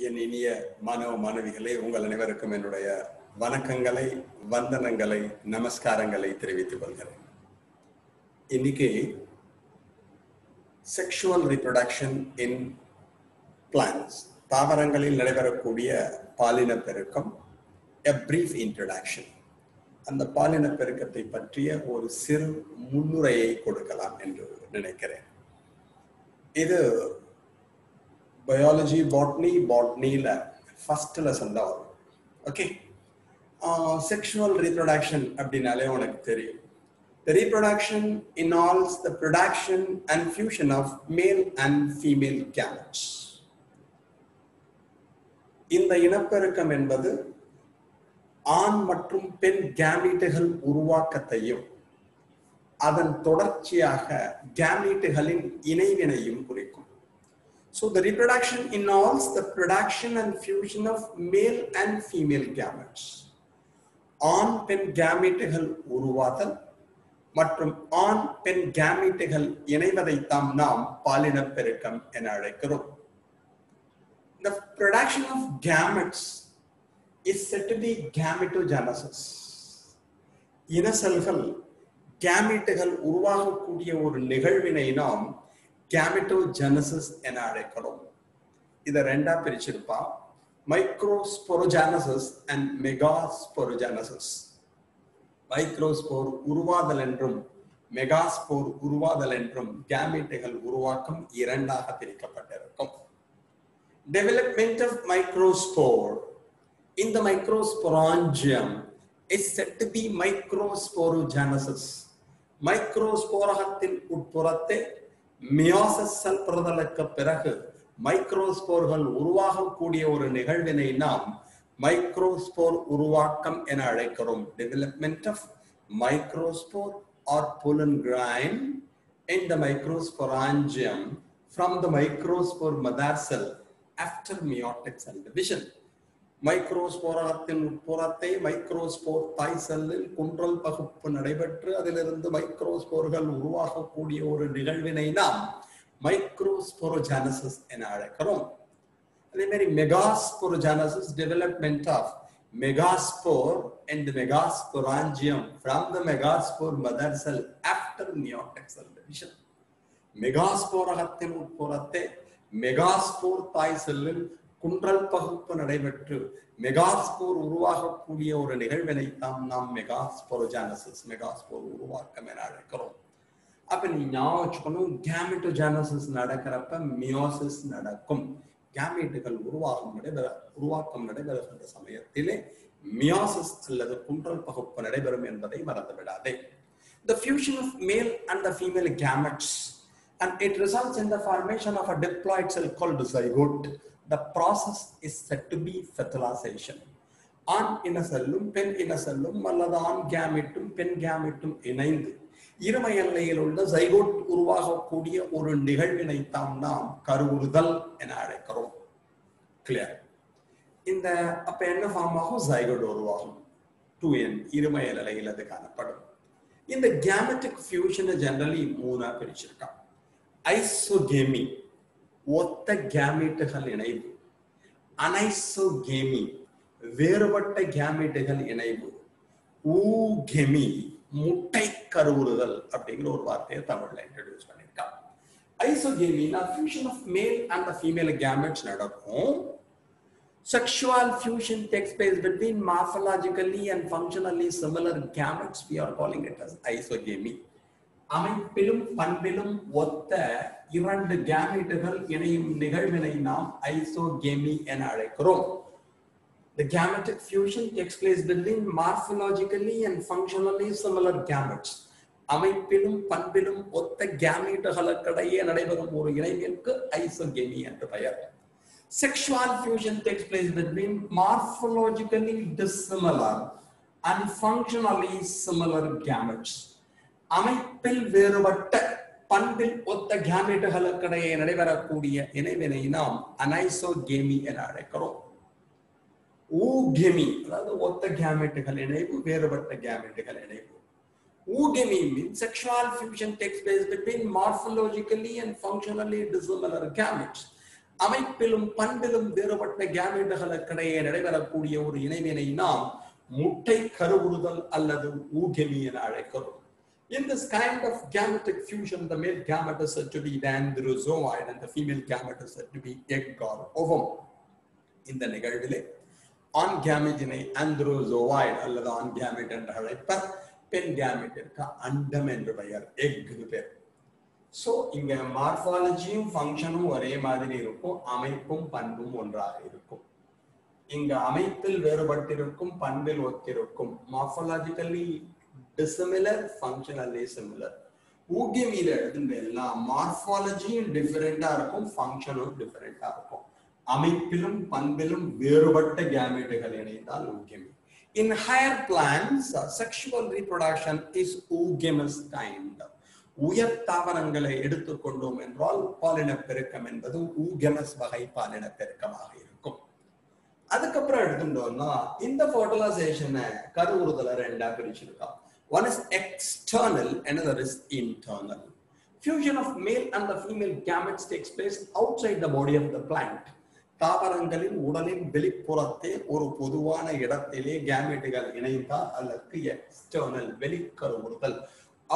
என் இனிய மாணவ மாணவிகளே, உங்கள் அனைவருக்கும் என்னுடைய வணக்கங்களை, வந்தனங்களை, நமஸ்காரங்களை தெரிவித்துக் கொள்கிறேன். இன்னைக்கு செக்ஷுவல் ரீப்ரொடக்ஷன் இன் பிளான்ட்ஸ், தாவரங்களில் நடைபெறக்கூடிய பாலின பெருக்கம், a brief introduction. அந்த பாலின பெருக்கத்தை பற்றிய ஒரு சிறு முன்னுரையை கொடுக்கலாம் என்று நினைக்கிறேன். இது பயாலஜி பாட்னில ஃபர்ஸ்ட் லெசன் தான் வரும். ஓகே, செக்ஷுவல் ரீப்ரொடக்ஷன் அப்படின்னாலே உனக்கு தெரியும். The reproduction involves the production and fusion of male and female gametes. இந்த இனப்பெருக்கம் என்பது ஆண் மற்றும் பெண் கேமீட்டுகள் உருவாக்கத்தையும் அதன் தொடர்ச்சியாக கேமீட்டுகளின் இணைவினையும் குறிக்கும். So the reproduction involves the production and fusion of male and female gametes. ஆண் பெண் கேமீட்டுகள் உருவாதல் மற்றும் ஆண் பெண் கேமீட்டுகள் இணைவதைத்தான் நாம் பாலின பெருக்கம் என அழைக்கிறோம். The production of gametes is said to be gametogenesis. இன செல்கள் கேமீட்டுகள் உருவாகக்கூடிய ஒரு நிகழ்வினை நாம் கேமெட்டோஜெனசிஸ் என அழைக்கிறோம். இதை ரெண்டா பிரிச்சிருப்பா, மைக்ரோஸ்போரோஜெனசிஸ் அண்ட் மெகாஸ்போரோஜெனசிஸ். மைக்ரோஸ்போர் உருவாதல் என்றும் மெகாஸ்போர் உருவாதல் என்றும் கேமீட்டுகள் உருவாக்கம் இரண்டாக பிரிக்கப்பட்டிருக்கும். Development of microspore in the microsporangium is said to be microsporogenesis. மைக்ரோஸ்போரகத்தின் உட்புறத்தே மியோசிஸ் செல் பிறந்தலுக்கு பிறகு மைக்ரோஸ்போர்கள் உருவாகக்கூடிய ஒரு நிகழ்வினை நாம் மைக்ரோஸ்போர் உருவாக்கம் என அழைக்கிறோம். Development of microspore or pollen grain in the microsporangium from the microspore mother cell after meiotic cell division. மைக்ரோஸ்போரகத்தின் உட்புறத்தை மைக்ரோஸ்போர் தாய் செல்லில் குன்றல் பகுப்பு நடைபெற்று அதிலிருந்து மைக்ரோஸ்போர்கள் உருவாகக்கூடிய ஒரு நிகழ்வினை நாம் மைக்ரோஸ்போரோஜெனசிஸ் என அழைக்கிறோம். அதே மாதிரி megasporogenesis, development of megaspore and the megasporangium from the megaspore mother cell after meiotic cell division. மெகாஸ்போரகத்தின் உட்புறத்தை மெகாஸ்போர் தாய் செல்லில் குன்றல் பகுப்பு நடைபெற்று மெகாஸ்போர் உருவாகக்கூடிய ஒரு நிகழ்வினைத்தான் நாம் மெகாஸ்போரோஜெனசிஸ், மெகாஸ்போர் உருவாக்கம் என அழைக்கிறோம். அப்ப நீ ஞாபகம் வச்சுக்கணும், கேமெட்டோஜெனசிஸ் நடக்கிறப்ப மியோசிஸ் நடக்கும். கேமீட்டுகள் உருவாக்கம் நடைபெறுகின்ற சமயத்திலே மியோசிஸ் அல்லது குன்றல் பகுப்பு நடைபெறும் என்பதை மறந்து விடாதே. The fusion of male and the female gametes, and it results in the formation of a diploid cell called zygote. The process is said to be fertilization. ஆண் இன செல்லும் பெண் இன செல்லும் அல்லது ஆண் கேமெட்டும் பெண் கேமெட்டும் இணைந்து இரும எல்லையில் உள்ள ஜைகோட் உருவாகக்கூடிய ஒரு நிகழ்வினைத்தான் நாம் கருவுறுதல் என அழைக்கிறோம். கிளியர்? இந்த அப்ப என்ன ஃபார்ம் ஆகும்? ஜைகோட் உருவாகும். 2n இரும எல்லையில் அது காணப்படும். இந்த கேமெட்டிக் ஃபியூஷனை ஜெனரலி மூணா பிரிச்சிருக்கான். ஐசோகேமி, ஒத்த கேமீட்டுகள் இணைவு. அனைசோகேமி, வேறுபட்ட கேமீட்டுகள் இணைவு. ஊகெமி, முட்டை கருவுறுதல் அப்படிங்கிற ஒரு வார்த்தையை தமிழ்ல இன்ட்ரோடியூஸ் பண்ணிருக்கான். ஐசோகேமினா fusion of male and female gametes நடக்கும். Sexual fusion takes place between morphologically and functionally similar gametes. We are calling it as isogamy. அமைப்பிலும் பண்பிலும் ஒத்த இரண்டு கேமீட்டுகள் இணையும் நிகழ்வினை நாம் ஐசோகேமி என அழைக்கிறோம். The gametic fusion takes place between morphologically and functionally similar gametes. அமைப்பிலும் பண்பிலும் ஒத்த கேமீட்டுகளுக்கிடையே நடைபெறும் ஒரு இணைவிற்கு ஐசோகேமி என்று பெயர். Sexual fusion takes place between morphologically dissimilar and functionally similar gametes. அமைப்பில் வேறுபட்ட பண்பில் ஒத்த கேமீட்டுகளுக்கிடையே நடைபெறக்கூடிய இணைவினை நாம் அனைசோகேமி என அழைக்கிறோம். ஊகெமி, அதாவது ஒத்த கேமீட்டுகள் இணைவு, வேறுபட்ட கேமீட்டுகள் இணைவு. ஊகெமி means sexual fusion takes place between morphologically and functionally dissimilar gametes. அமைப்பிலும் பண்பிலும் வேறுபட்ட கேமெட்டுகளுக்கிடையே நடைபெறக்கூடிய ஒரு இணைவினை நாம் முட்டை கருவுறுதல் அல்லது ஊகெமி என அழைக்கிறோம். In this kind of gametic fusion, the male gamete is said to be the androzoid and the female gamete is said to be egg or ovum. In the நிகழ்விலே ஆண் கேமெட்டினை androzoid அல்லது ஆண் கேமெட் என்று அழைப்பர், பெண் கேமெட்டிற்கு அண்டம் என்று பெயர், எக் பேர். சோ இங்க மார்பாலஜியும் ஃபங்க்ஷனும் ஒரே மாதிரி இருக்கும், அமைப்பும் பண்பும் ஒன்றாக இருக்கும். இங்க அமைப்பில் வேறுபட்டிருக்கும், பண்பில் ஒத்திருக்கும். மார்பாலஜிக்கலி dissimilar, functionally similar. ஊகெமியில எடுத்துட்டா மார்பாலஜியும் டிஃபரெண்டா இருக்கும், ஃபங்க்ஷனும் டிஃபரெண்டா இருக்கும். அமைப்பிலும் பண்பிலும் வேறுபட்ட கேமெட்டுகள் இணைந்தால் ஊகெமி. In higher plants, sexual reproduction is oogamous kind. உயர் தாவரங்களை எடுத்துக்கொண்டோம் என்றால் பாலின பெருக்கம் என்பது oogamous வகை பாலின பெருக்கமாக இருக்கும். அதுக்கப்புறம் எடுத்துட்டோம்னா இந்த ஃபர்டிலைசேஷனை கருவுறுதலை ரெண்டா பிரிச்சிருக்கோம். One is external, another is internal. Fusion of male and the female gametes takes place outside the body of the plant. தாவரங்களின் உடலின் வெளிப்புறத்தே ஒரு பொதுவான இடத்திலே கேமெட்டுகள் இணைந்தால் அல்லது external வெளிக்கருவுறுதல்,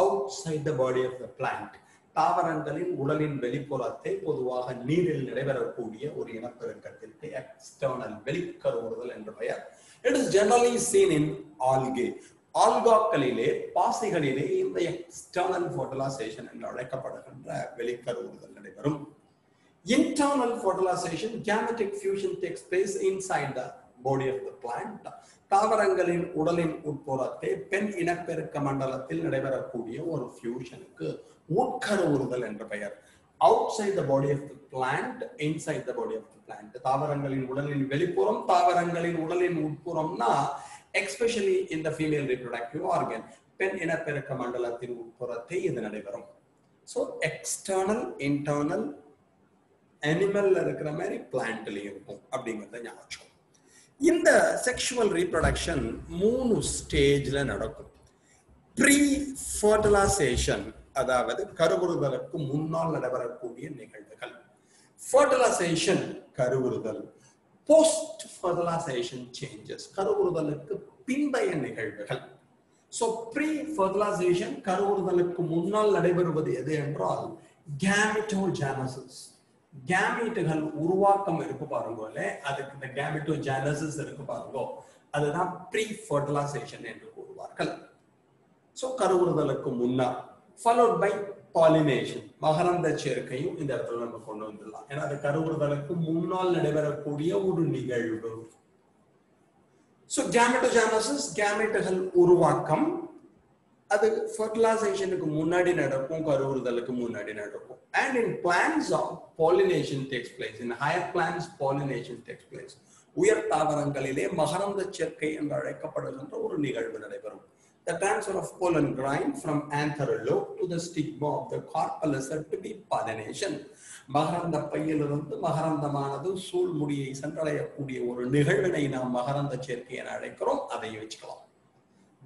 outside the body of the plant. தாவரங்களின் உடலின் வெளிப்புறத்தை பொதுவாக நீரில் நடைபெறக்கூடிய ஒரு இனப்பெருக்கத்திற்கு எக்ஸ்டர்னல் வெளிக்கருவுறுதல் என்று பெயர். It is generally seen in algae. ஆல்காக்களிலே, பாசிகளிலே இந்த எக்ஸ்டர்னல் ஃபர்டிலைசேஷன் என்று அழைக்கப்படுகின்ற வெளிக்கருவுறுதல் நடைபெறும். Internal fertilization, gametic fusion takes place inside the body of the plant. தாவரங்களின் உடலின் உட்புறத்தை பெண் இனப்பெருக்க மண்டலத்தில் நடைபெறக்கூடிய ஒரு ஃபியூஷனுக்கு உட்கருவுறுதல் என்று பெயர். Outside the body of the plant, inside the body of the plant. தாவரங்களின் உடலின் வெளிப்புறம், தாவரங்களின் உடலின் உட்புறம்னா especially in the female reproductive organ, பெண் இனப்பெருக்க மண்டலத்தின் உட்புறத்தை இது நடைபெறும். So external, internal, animal இருக்கிற மாதிரி பிளான்ட்லயும் இருக்கும் அப்படிங்கறத ஞாபகம். இந்த செக்ஷுவல் ரீப்ரொடக்ஷன் 3 ஸ்டேஜ்ல நடக்கும். ப்ரீ ஃபர்டிலைசேஷன், அதாவது கருவுறுதலுக்கு முன்னால் நடைபெறக்கூடிய நிகழ்வுகள். ஃபர்டிலைசேஷன் கருவுறுதல். போஸ்ட் ஃபர்டிலைசேஷன் சேஞ்சஸ், கருவுறுதலுக்கு பிந்தைய நிகழ்வுகள். சோ ப்ரீ ஃபர்டிலைசேஷன் கருவுறுதலுக்கு முன்னால் நடைபெறுவது எது என்றால் கேமெட்டோஜெனசிஸ். கேமெட்டுகள் உருவாக்கம் இருக்கு பாருங்க, அதுக்கு இந்த கேமெட்டோஜெனசிஸ் இருக்கு பாருங்க, அதுதான் ப்ரீ ஃபர்டிலைசேஷன் என்று கூறுவார்கள். சோ கருவுறுதலுக்கு முன்னால், followed by pollination, மகரந்த சேர்க்கையும் இந்த இடத்துல நம்ம கொண்டு வந்துடலாம். ஏன்னா அது கருவுறுதலுக்கு முன்னால் நடைபெறக்கூடிய ஒரு நிகழ்வு. சோ கேமெட்டோஜெனசிஸ், கேமெட்டுகள் உருவாக்கம், அது ஃபர்டிலைசேஷனுக்கு முன்னாடி நடக்கும், கருவுறுதலுக்கு முன்னாடி நடக்கும். And in plants, pollination takes place. In higher plants, pollination takes place. உயர் தாவரங்களிலே மகரந்த சேர்க்கை என்று அழைக்கப்படுகின்ற ஒரு நிகழ்வு நடைபெறும். The transfer of pollen grain from anther lobe to the stigma of the carpel is said to be pollination. மகரந்த பையிலிருந்து மகரந்தமானது சூழ்முடியை சென்றடையக்கூடிய ஒரு நிகழ்வினை நாம் மகரந்த சேர்க்கை என அழைக்கிறோம், அதை வச்சுக்கலாம்.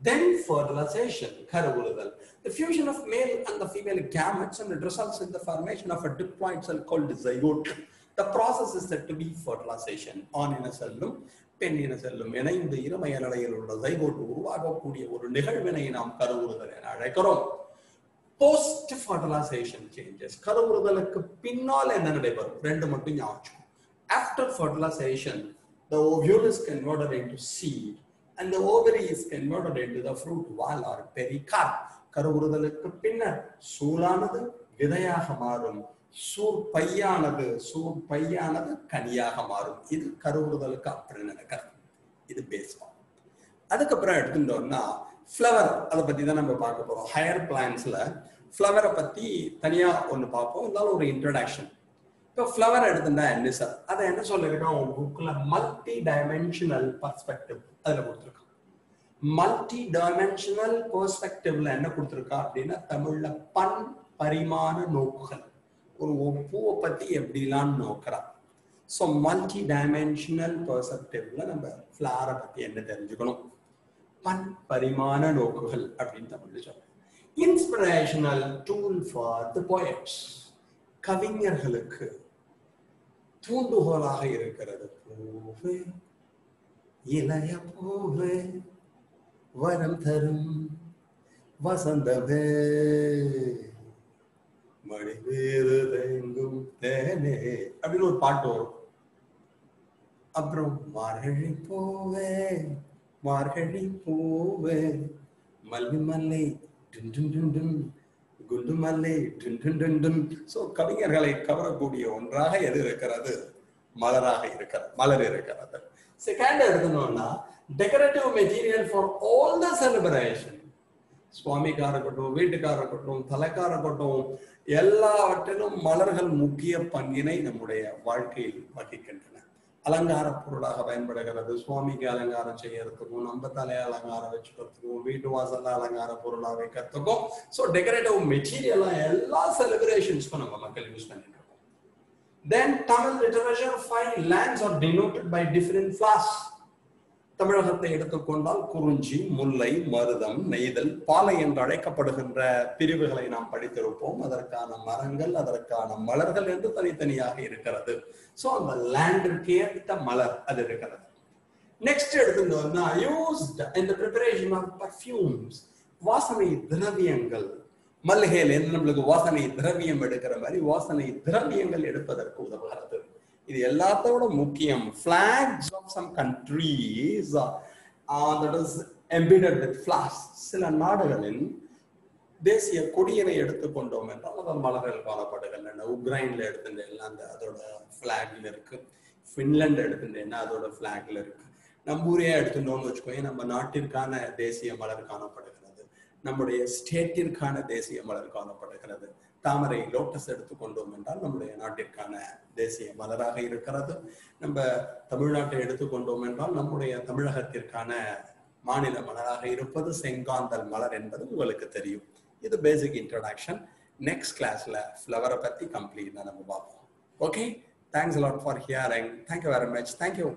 Then fertilization, கருவுறுதல். The fusion of male and the female gametes and it results in the formation of a diploid cell called zygote. The process is said to be fertilization. ஆணின செல்லும் பெண்ணின செல்லும் இணைந்து இருமய நிலையில் உள்ள zygote உருவாகக்கூடிய ஒரு நிகழ்வினை நாம் கருவுறுதல் என அழைக்கிறோம். Post fertilization changes, கருவுறுதலுக்கு பின்னால் என்ன நடைபெறும்? ரெண்டு மட்டும் ஞாபகம். After fertilization, the ovule is converted into seed and the ovary is converted into the fruit wall or pericarp. கருவுறுதலுக்கு பின்னர் சூலானது விதையாக மாறும், சூர்பையானது கனியாக மாறும். இது கருவுறுதலுக்கு அப்புறம் நடக்கிறது. இது பேஸ்ட். அதுக்கப்புறம் எடுத்துட்டோம்னா ஃப்ளவர், அதை பத்தி தான் நம்ம பார்க்க போறோம். ஹையர் பிளான்ஸ்ல ஃப்ளவரை பத்தி தனியா ஒண்ணு பார்ப்போம், இருந்தாலும் ஒரு இன்ட்ரோடக்ஷன். இப்போ ஃப்ளவர் எடுத்துட்டா என்ன சார், அதை என்ன சொல்லியிருக்கான் உங்க புக்ல? மல்டி டைமென்ஷனல் பர்ஸ்பெக்டிவ் அதுல கொடுத்துருக்கான். மல்டி டைமென்ஷனல் பெர்ஸ்பெக்டிவ்ல என்ன கொடுத்துருக்கா அப்படின்னா தமிழ்ல பன் பரிமாண நோக்குகள். ஒரு பூவை பத்தி எப்படிலாம் நோக்குறான். ஸோ மல்டி டைமென்ஷனல் பெர்ஸ்பெக்டிவ்ல நம்ம ஃப்ளவரை பத்தி என்ன தெரிஞ்சுக்கணும்? பன் பரிமாண நோக்குகள் அப்படின்னு தமிழ்ல சொல்றோம். Inspirational tool for the poets, கவிஞர்களுக்கு தூண்டுகோலாக இருக்கிறது. பூவே இளைய பூவே வரம் தரும் வசந்தமே மணி வேறு தேங்கும் தேனே அப்படின்னு ஒரு பாட்டு வரும். அப்புறம் மார்கழி பூவே மார்கழி பூவே மல்லி மல்லை குண்டு மல்லை. சோ கவிஞர்களை கவரக்கூடிய ஒன்றாக எது இருக்கிறது? மலராக இருக்கிறது, மலர் இருக்கிறது. செகண்ட் எடுக்கணும்னா decorative material for all the celebration. சுவாமிக்காக இருக்கட்டும், வீட்டுக்காக இருக்கட்டும், தலைக்காக இருக்கட்டும், எல்லாவற்றிலும் மலர்கள் முக்கிய பங்கினை நம்முடைய வாழ்க்கையில் வகிக்கின்றன. அலங்கார பொருளாக பயன்படுகிறது. சுவாமிக்கு அலங்காரம் செய்யறதுக்கும், நம்ம தலையை அலங்காரம் வச்சுக்கிறதுக்கும், வீட்டு வாசல்ல அலங்கார பொருளாக வைக்கிறதுக்கும். ஸோ டெக்கரேட்டிவ் மெட்டீரியல் எல்லா செலிப்ரேஷன்ஸ்க்கும் நம்ம மக்கள் யூஸ் பண்ணிட்டு இருக்கோம். தென் Tamil literature 5 lands are denoted by different flowers. தமிழகத்தை எடுத்துக்கொண்டால் குறிஞ்சி, முல்லை, மருதம், நெய்தல், பாலை என்று அழைக்கப்படுகின்ற பிரிவுகளை நாம் படித்திருப்போம். அதற்கான மரங்கள், அதற்கான மலர்கள் என்று தனித்தனியாக இருக்கிறது. சோ அந்த லேண்டிற்கு ஏற்ற மலர் அது இருக்கிறது. நெக்ஸ்ட் எடுத்துட்டு வந்தா used in the preparation of perfumes. வாசனை திரவியங்கள். மல்லிகையில் என்ன நம்மளுக்கு வாசனை திரவியம் எடுக்கிற மாதிரி வாசனை திரவியங்கள் எடுப்பதற்கு உதவுகிறது. இது எல்லாத்தோட முக்கியம். flags of some countries that is embedded with flowers. சில நாடுகளின் தேசிய கொடியினை எடுத்துக்கொண்டோம் என்றால் அதன் மலர்கள் காணப்படுகின்றன. உக்ரைன்ல எடுத்துட்டேன்னா அந்த அதோட பிளாக்ல இருக்கு. பின்லாந்து எடுத்துட்டேன்னா அதோட பிளாக்ல இருக்கு. நம்ம ஊரே எடுத்துட்டோம்னு வச்சுக்கோங்க, நம்ம நாட்டிற்கான தேசிய மலர் காணப்படுகிறது, நம்முடைய ஸ்டேட்டிற்கான தேசிய மலர் காணப்படுகிறது. தாமரை லோட்டஸ் எடுத்துக்கொண்டோம் என்றால் நம்முடைய நாட்டிற்கான தேசிய மலராக இருக்கிறது. நம்ம தமிழ்நாட்டை எடுத்துக்கொண்டோம் என்றால் நம்முடைய தமிழகத்திற்கான மாநில மலராக இருப்பது செங்காந்தல் மலர் என்பது உங்களுக்கு தெரியும். இது பேசிக் இன்ட்ரோடக்ஷன். நெக்ஸ்ட் கிளாஸ்ல ஃப்ளவரை பத்தி கம்ப்ளீட்டா நம்ம பார்ப்போம். Okay, thanks a lot for hearing. Thank you very much. Thank you.